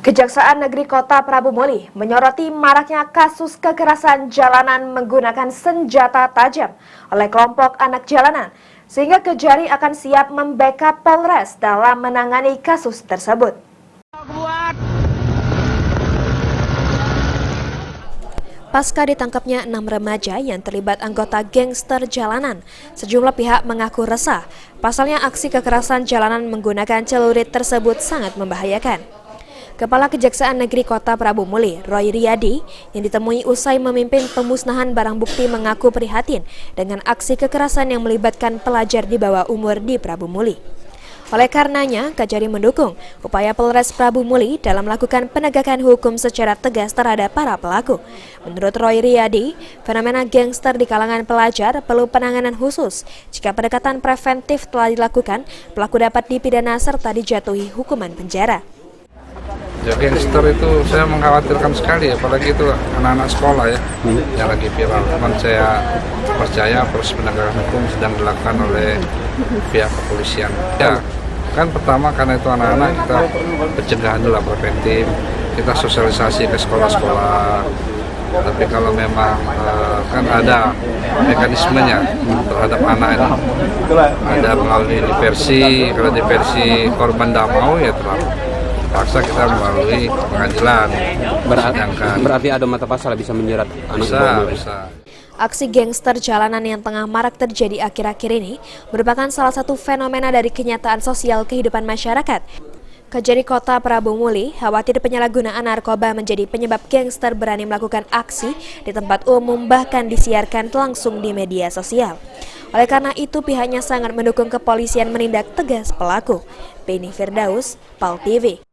Kejaksaan Negeri Kota Prabu Muli menyoroti maraknya kasus kekerasan jalanan menggunakan senjata tajam oleh kelompok anak jalanan, sehingga Kejari akan siap membackup Polres dalam menangani kasus tersebut. Pasca ditangkapnya 6 remaja yang terlibat anggota gangster jalanan, sejumlah pihak mengaku resah. Pasalnya aksi kekerasan jalanan menggunakan celurit tersebut sangat membahayakan. Kepala Kejaksaan Negeri Kota Prabu Muli, Roy Riyadi, yang ditemui usai memimpin pemusnahan barang bukti mengaku prihatin dengan aksi kekerasan yang melibatkan pelajar di bawah umur di Prabu Muli. Oleh karenanya, Kejari mendukung upaya Polres Prabu Muli dalam melakukan penegakan hukum secara tegas terhadap para pelaku. Menurut Roy Riyadi, fenomena gangster di kalangan pelajar perlu penanganan khusus. Jika pendekatan preventif telah dilakukan, pelaku dapat dipidana serta dijatuhi hukuman penjara. Ya, gangster itu saya mengkhawatirkan sekali, apalagi itu anak-anak sekolah ya, yang lagi viral. Cuman saya percaya proses penegakan hukum sedang dilakukan oleh pihak kepolisian. Ya, kan pertama karena itu anak-anak kita pencegahan dulu, preventif, kita sosialisasi ke sekolah-sekolah. Tapi kalau memang kan ada mekanismenya terhadap anak ini, ada melalui diversi. Kalau diversi korban tidak mau ya terpaksa kita melalui pengadilan. Berarti ada mata pasal bisa menjerat anak bisa. Aksi gangster jalanan yang tengah marak terjadi akhir-akhir ini merupakan salah satu fenomena dari kenyataan sosial kehidupan masyarakat. Kejari Kota Prabu Muli khawatir penyalahgunaan narkoba menjadi penyebab gangster berani melakukan aksi di tempat umum, bahkan disiarkan langsung di media sosial. Oleh karena itu, pihaknya sangat mendukung kepolisian menindak tegas pelaku. Beni Firdaus, PAL TV.